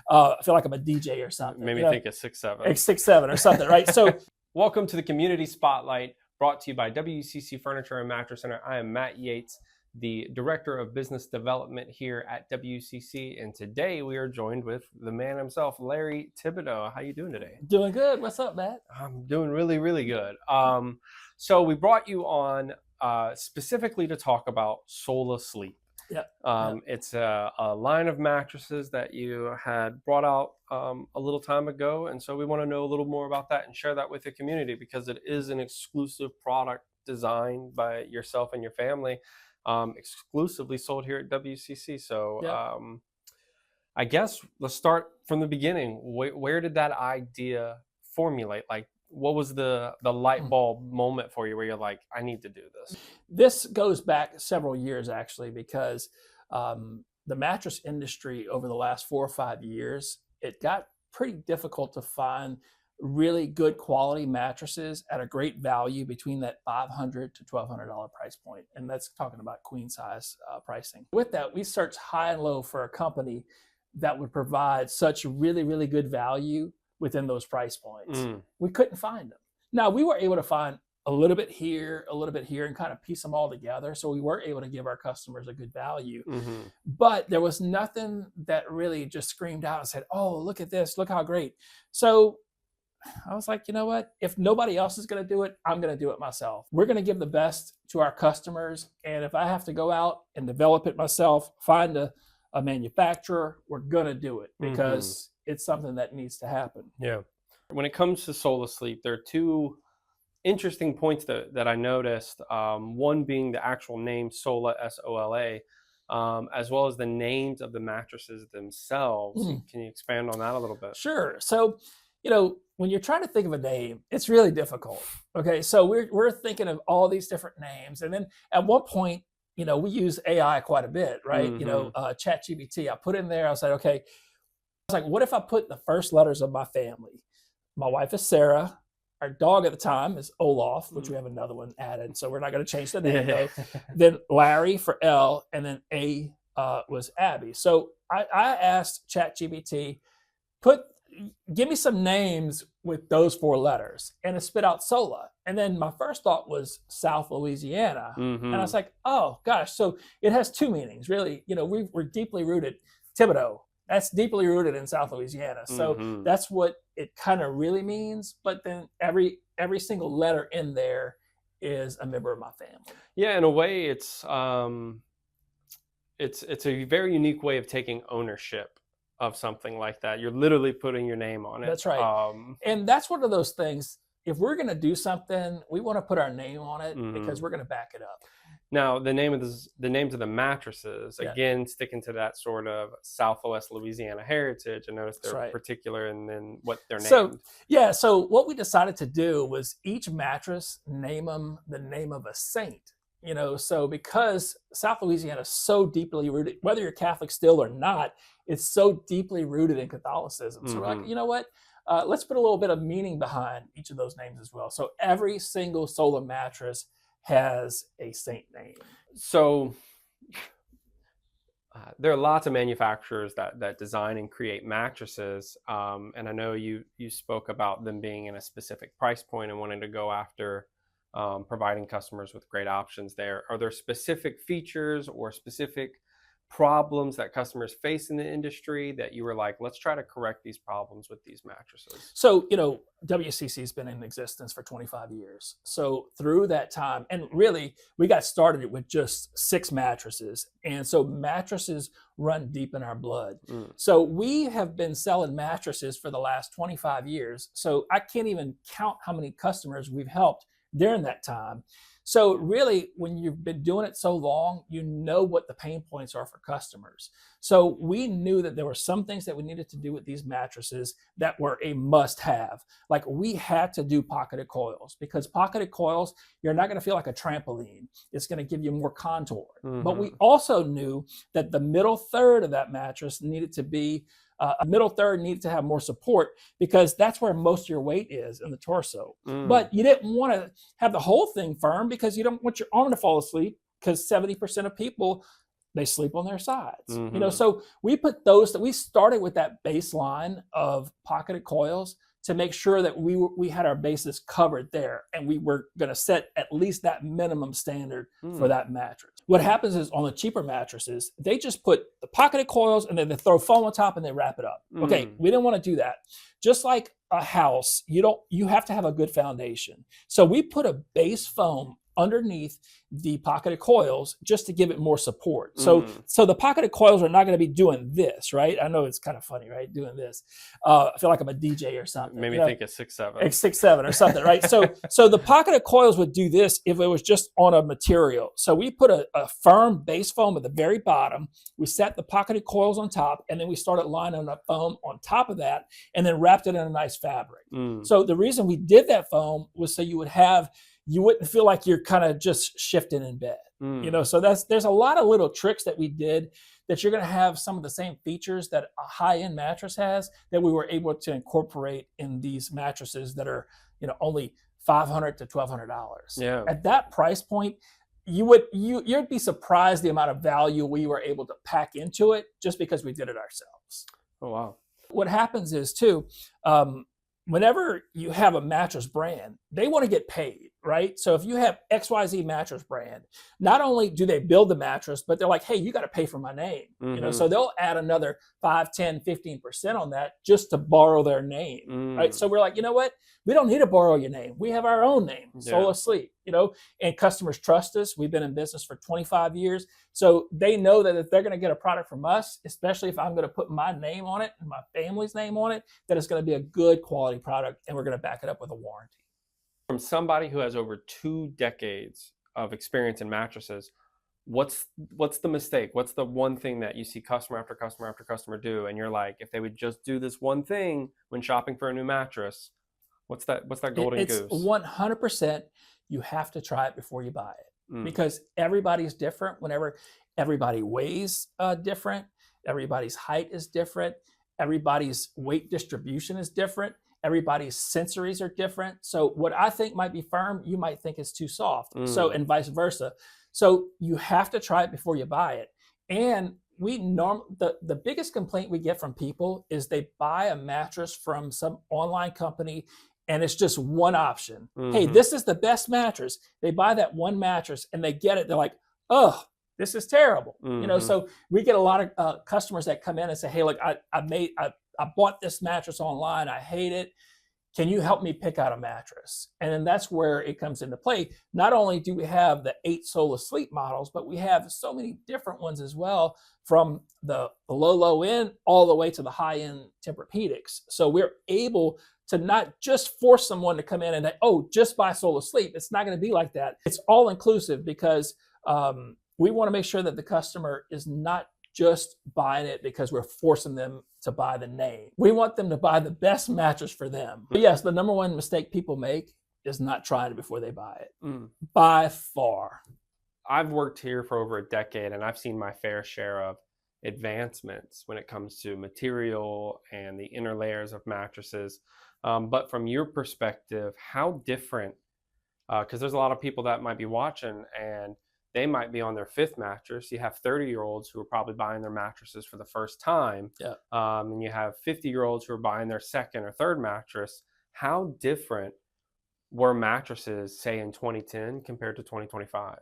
I feel like I'm a DJ or something. Made me think of 6'7". 6'7" or something, right? So welcome to the Community Spotlight, brought to you by WCC Furniture and Mattress Center. I am Matt Yates, the Director of Business Development here at WCC, and today we are joined with the man himself, Larry Thibodeau. How you doing today? Doing good. What's up, Matt? I'm doing really, really good. So we brought you on specifically to talk about Sola Sleep. Yep. It's a line of mattresses that you had brought out a little time ago, and so we want to know a little more about that and share that with the community, because it is an exclusive product designed by yourself and your family, exclusively sold here at WCC. So Yep. I guess let's start from the beginning. Where did that idea formulate? Like, what was the light bulb moment for you where you're like, I need to do this? This goes back several years, actually, because the mattress industry over the last 4 or 5 years, it got pretty difficult to find really good quality mattresses at a great value between that $500 to $1,200 price point. And that's talking about queen size pricing. With that, we searched high and low for a company that would provide such really, really good value within those price points. We couldn't find them. Now, we were able to find a little bit here, and kind of piece them all together. So we were able to give our customers a good value. But there was nothing that really just screamed out and said, oh, look at this, look how great. So I was like, you know what? If nobody else is going to do it, I'm going to do it myself. We're going to give the best to our customers. And if I have to go out and develop it myself, find a manufacturer, we're going to do it, because it's something that needs to happen. Yeah. When it comes to Sola Sleep, there are two interesting points that I noticed. One being the actual name Sola, S-O-L-A, as well as the names of the mattresses themselves. Can you expand on that a little bit? Sure. So, when you're trying to think of a name, it's really difficult. Okay. So we're thinking of all these different names. And then at one point, we use AI quite a bit, right? ChatGPT, I put in there, I was like, okay, I was like, what if I put the first letters of my family? My wife is Sarah. Our dog at the time is Olaf, which we have another one added. So we're not going to change the name though. Then Larry for L, and then A was Abby. So I asked ChatGPT, give me some names with those 4 letters, and it spit out Sola. And then my first thought was South Louisiana. And I was like, oh gosh. So it has 2 meanings, really. We're deeply rooted, Thibodeau. That's deeply rooted in South Louisiana. So that's what it kind of really means. But then every single letter in there is a member of my family. Yeah, in a way, it's a very unique way of taking ownership of something like that. You're literally putting your name on it. That's right. And that's one of those things. If we're going to do something, we want to put our name on it, because we're going to back it up. Now, the names of the mattresses, again, sticking to that sort of Southwest Louisiana heritage. I noticed they're particular in what they're named. So what we decided to do was each mattress name them the name of a saint. So because South Louisiana is so deeply rooted, whether you're Catholic still or not, it's so deeply rooted in Catholicism. So we're like, you know what? Let's put a little bit of meaning behind each of those names as well. So every single Sola mattress has a saint name. So there are lots of manufacturers that design and create mattresses. And I know you spoke about them being in a specific price point and wanting to go after providing customers with great options there. Are there specific features or specific problems that customers face in the industry that you were like, let's try to correct these problems with these mattresses? So, WCC has been in existence for 25 years. So through that time, and really we got started with just 6 mattresses. And so mattresses run deep in our blood. So we have been selling mattresses for the last 25 years. So I can't even count how many customers we've helped during that time. So really, when you've been doing it so long, you know what the pain points are for customers. So we knew that there were some things that we needed to do with these mattresses that were a must-have. Like, we had to do pocketed coils, because pocketed coils, you're not going to feel like a trampoline. It's going to give you more contour. But we also knew that the middle third of that mattress needed to be a middle third needed to have more support, because that's where most of your weight is in the torso. But you didn't want to have the whole thing firm, because you don't want your arm to fall asleep, because 70% of people they sleep on their sides. Mhm. So we started with that baseline of pocketed coils to make sure that we had our bases covered there, and we were going to set at least that minimum standard for Mm. that mattress. What happens is on the cheaper mattresses, they just put the pocketed coils and then they throw foam on top and they wrap it up. Okay, Mm. we didn't want to do that. Just like a house, you have to have a good foundation. So we put a base foam underneath the pocketed coils just to give it more support. So Mm. so the pocketed coils are not going to be doing this, right? I know it's kind of funny, right? Doing this. I feel like I'm a DJ or something. Made me think of 6'7". Like 6'7" or something, right? So the pocketed coils would do this if it was just on a material. So we put a firm base foam at the very bottom. We set the pocketed coils on top, and then we started lining up foam on top of that, and then wrapped it in a nice fabric. Mm. So the reason we did that foam was so you wouldn't feel like you're kind of just shifting in bed. Mm. So there's a lot of little tricks that we did that you're going to have some of the same features that a high-end mattress has that we were able to incorporate in these mattresses that are, only $500 to $1,200. Yeah. At that price point, you'd be surprised the amount of value we were able to pack into it just because we did it ourselves. Oh, wow. What happens is too, whenever you have a mattress brand, they want to get paid, right? So if you have XYZ mattress brand, not only do they build the mattress, but they're like, hey, you got to pay for my name. Mhm. So they'll add another 5, 10, 15% on that just to borrow their name, right? Mm. So we're like, you know what? We don't need to borrow your name. We have our own name, Soul Yeah. Asleep, and customers trust us. We've been in business for 25 years. So they know that if they're going to get a product from us, especially if I'm going to put my name on it and my family's name on it, that it's going to be a good quality product, and we're going to back it up with a warranty. From somebody who has over 2 decades of experience in mattresses, what's the mistake? What's the one thing that you see customer after customer after customer do, and you're like, if they would just do this one thing when shopping for a new mattress, what's that golden It's goose? 100%. You have to try it before you buy it Mm. because everybody's different. Whenever everybody weighs different, everybody's height is different, everybody's weight distribution is different, everybody's sensories are different. So what I think might be firm, you might think is too soft. So Mm. and vice versa. So you have to try it before you buy it. And the biggest complaint we get from people is they buy a mattress from some online company and it's just one option. Hey, Mhm. this is the best mattress. They buy that one mattress and they get it. They're like, oh, this is terrible. Mhm. So we get a lot of customers that come in and say, hey, look, I bought this mattress online. I hate it. Can you help me pick out a mattress? And then that's where it comes into play. Not only do we have the 8 Soul Asleep models, but we have so many different ones as well, from the low end all the way to the high end Tempur-Pedics. So we're able to not just force someone to come in and, oh, just buy Soul Asleep. It's not going to be like that. It's all inclusive because we want to make sure that the customer is not just buying it because we're forcing them to buy the name. We want them to buy the best mattress for them. But yes, the number one mistake people make is not trying it before they buy it. Mm. By far. I've worked here for over a decade, and I've seen my fair share of advancements when it comes to material and the inner layers of mattresses. But from your perspective, how different, because there's a lot of people that might be watching and they might be on their 5th mattress. You have 30-year-olds who are probably buying their mattresses for the first time. Yeah. And you have 50-year-olds who are buying their 2nd or 3rd mattress. How different were mattresses, say, in 2010 compared to 2025?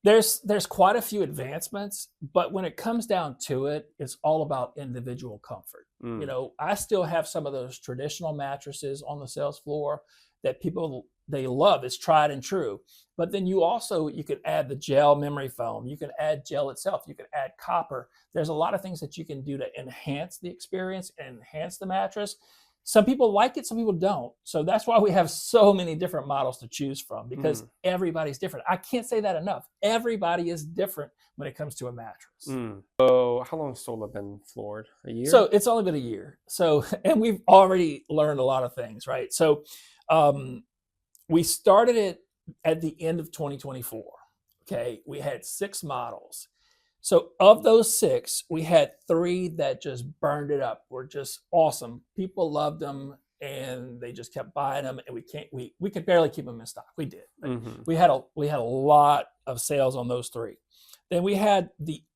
There's quite a few advancements, but when it comes down to it, it's all about individual comfort. Mm. I still have some of those traditional mattresses on the sales floor that people, they love. It's tried and true. But then you could add the gel memory foam. You can add gel itself. You can add copper. There's a lot of things that you can do to enhance the experience and enhance the mattress. Some people like it, some people don't. So that's why we have so many different models to choose from, because everybody's different. I can't say that enough. Everybody is different when it comes to a mattress. So how long has Sola been floored? A year? So it's only been a year. So, and we've already learned a lot of things, right? So we started it at the end of 2024. Okay. We had 6 models. So of those 6, we had 3 that just burned it up, were just awesome. People loved them and they just kept buying them, and we could barely keep them in stock. We did. We had a lot of sales on those 3. Then we had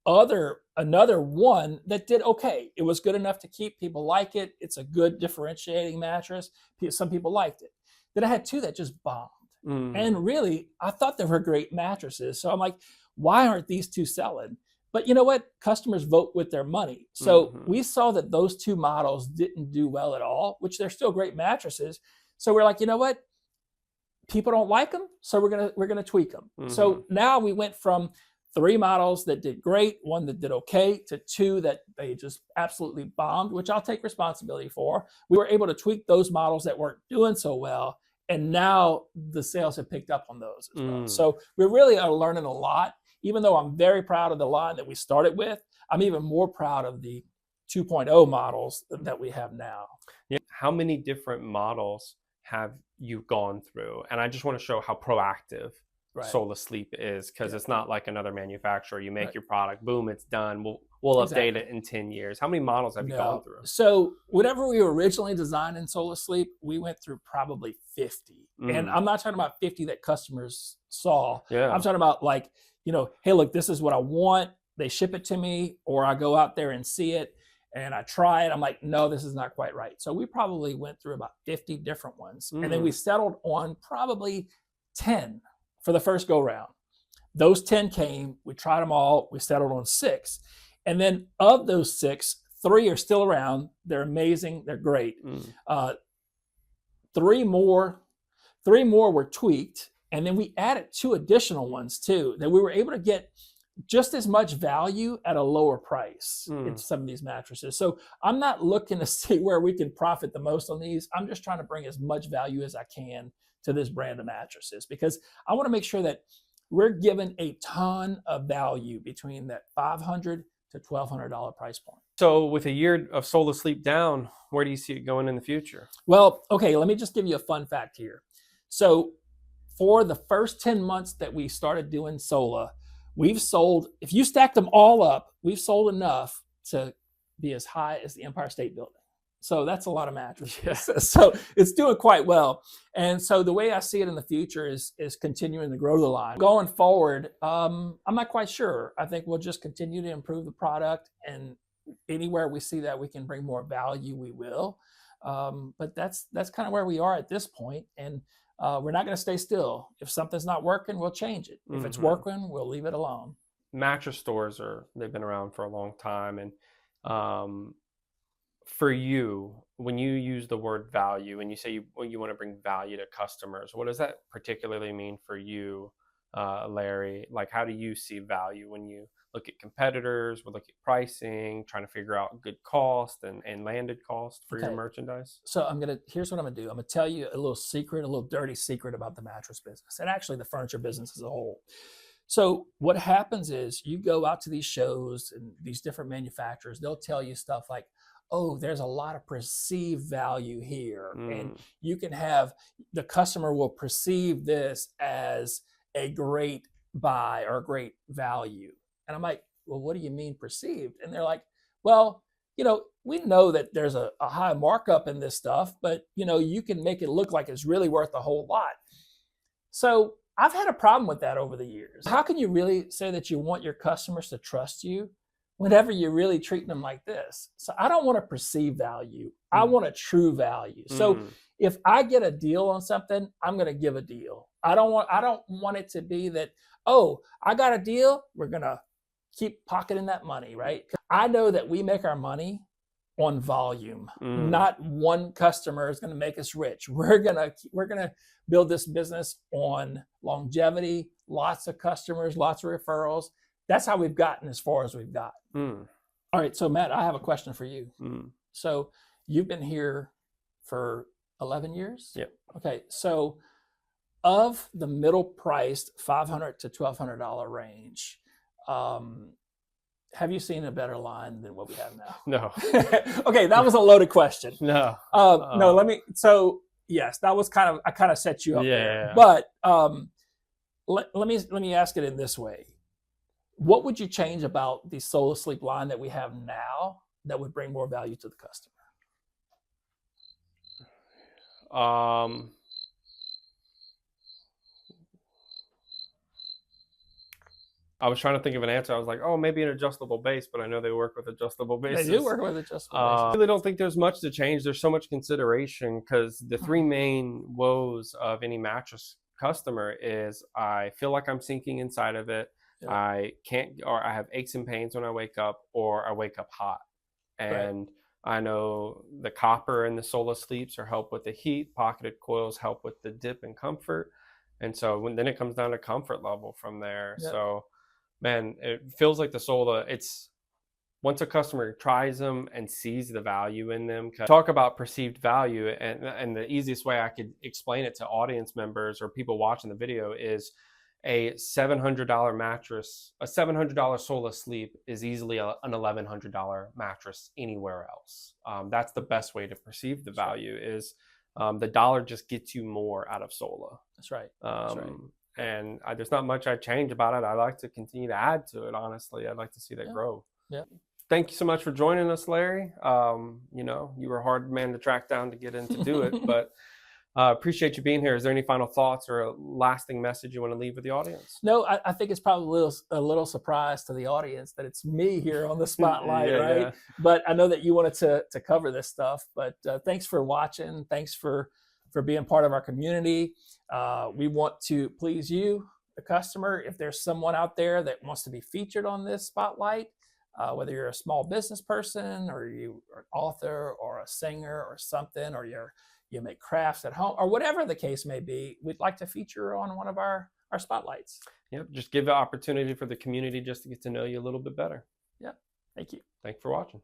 another one that did okay. It was good enough to keep people like it. It's a good differentiating mattress. Some people liked it. Then I had two that just bombed. And really, I thought they were great mattresses. So I'm like, why aren't these two selling? But you know what? Customers vote with their money. So we saw that those two models didn't do well at all, which they're still great mattresses. So we're like, you know what? People don't like them, so we're gonna tweak them. So now we went from 3 models that did great, 1 that did okay, to 2 that they just absolutely bombed, which I'll take responsibility for. We were able to tweak those models that weren't doing so well, and now the sales have picked up on those as well. So we really are learning a lot. Even though I'm very proud of the line that we started with, I'm even more proud of the 2.0 models that we have now. Yeah. How many different models have you gone through? And I just want to show how proactive Sola Sleep is, because it's not like another manufacturer. You make your product, boom, it's done. We'll update it in 10 years. How many models have you gone through? So whenever we were originally designing Sola Sleep, we went through probably 50. And I'm not talking about 50 that customers saw. I'm talking about like, hey, look, this is what I want. They ship it to me, or I go out there and see it and I try it. I'm like, no, this is not quite right. So we probably went through about 50 different ones. And then we settled on probably 10 for the first go round. Those 10 came, we tried them all, we settled on 6. And then of those 6, 3 are still around. They're amazing, they're great. 3 more were tweaked. And then we added 2 additional ones too, that we were able to get just as much value at a lower price in some of these mattresses. So I'm not looking to see where we can profit the most on these. I'm just trying to bring as much value as I can to this brand of mattresses, because I want to make sure that we're giving a ton of value between that $500 to $1,200 price point. So with a year of Sola Sleep down, where do you see it going in the future? Well, okay, let me just give you a fun fact here. So for the first 10 months that we started doing Sola, we've sold, if you stack them all up, we've sold enough to be as high as the Empire State Building. So that's a lot of mattresses. So it's doing quite well. And so the way I see it in the future is continuing to grow the line. Going forward, I'm not quite sure. I think we'll just continue to improve the product, and anywhere we see that we can bring more value, we will. But that's kind of where we are at this point. And we're not going to stay still. If something's not working, we'll change it. If it's working, we'll leave it alone. Mattress stores they've been around for a long time. And for you, when you use the word value and you say you want to bring value to customers, what does that particularly mean for you, Larry? Like, how do you see value when you look at competitors, we look at pricing, trying to figure out good cost and landed cost for your merchandise? So here's what I'm gonna do. I'm gonna tell you a little secret, a little dirty secret about the mattress business, and actually the furniture business as a whole. So what happens is you go out to these shows and these different manufacturers, they'll tell you stuff like, oh, there's a lot of perceived value here. And you can have, the customer will perceive this as a great buy or a great value. And I'm like, well, what do you mean perceived? And they're like, well, we know that there's a high markup in this stuff, but you can make it look like it's really worth a whole lot. So I've had a problem with that over the years. How can you really say that you want your customers to trust you whenever you're really treating them like this? So I don't want to perceive value. I want a true value. So if I get a deal on something, I'm going to give a deal. I don't want it to be that, oh, I got a deal, we're going to keep pocketing that money, right? I know that we make our money on volume. Not one customer is going to make us rich. We're going to build this business on longevity, lots of customers, lots of referrals. That's how we've gotten as far as we've got. All right, so Matt, I have a question for you. So you've been here for 11 years? Yep. Okay, so of the middle priced $500 to $1,200 range, have you seen a better line than what we have now? No. Okay, that was a loaded question. No. No, so yes, that was I kind of set you up there. But let me ask it in this way. What would you change about the Sola Sleep line that we have now that would bring more value to the customer? I was trying to think of an answer. I was like, oh, maybe an adjustable base, but I know they work with adjustable They bases. do work with adjustable I bases. really don't think there's much to change. There's so much consideration because the three main woes of any mattress customer is I feel like I'm sinking inside of it. Yeah. I can't, or I have aches and pains when I wake up, or I wake up hot. And I know the copper and the Sola Sleeps are help with the heat. Pocketed coils help with the dip and comfort. And so then it comes down to comfort level from there. Yep. So, man, it feels like the Sola, it's once a customer tries them and sees the value in them. Talk about perceived value, and the easiest way I could explain it to audience members or people watching the video is a $700 mattress, a $700 Sola Sleep is easily an $1,100 mattress anywhere else. That's the best way to perceive the value is the dollar just gets you more out of Sola. That's right. That's right. And there's not much I change about it. I like to continue to add to it. Honestly, I'd like to see that grow. Yeah. Thank you so much for joining us, Larry. You know, you were a hard man to track down to get in to do it, but appreciate you being here. Is there any final thoughts or a lasting message you want to leave with the audience? No, I think it's probably a little surprise to the audience that it's me here on the spotlight, right? Yeah. But I know that you wanted to cover this stuff. But thanks for watching. Thanks for being part of our community. We want to please you, the customer. If there's someone out there that wants to be featured on this spotlight, whether you're a small business person or you are an author or a singer or something, or you make crafts at home or whatever the case may be, we'd like to feature on one of our spotlights. Yep. Just give the opportunity for the community just to get to know you a little bit better. Yep. Thank you. Thanks for watching.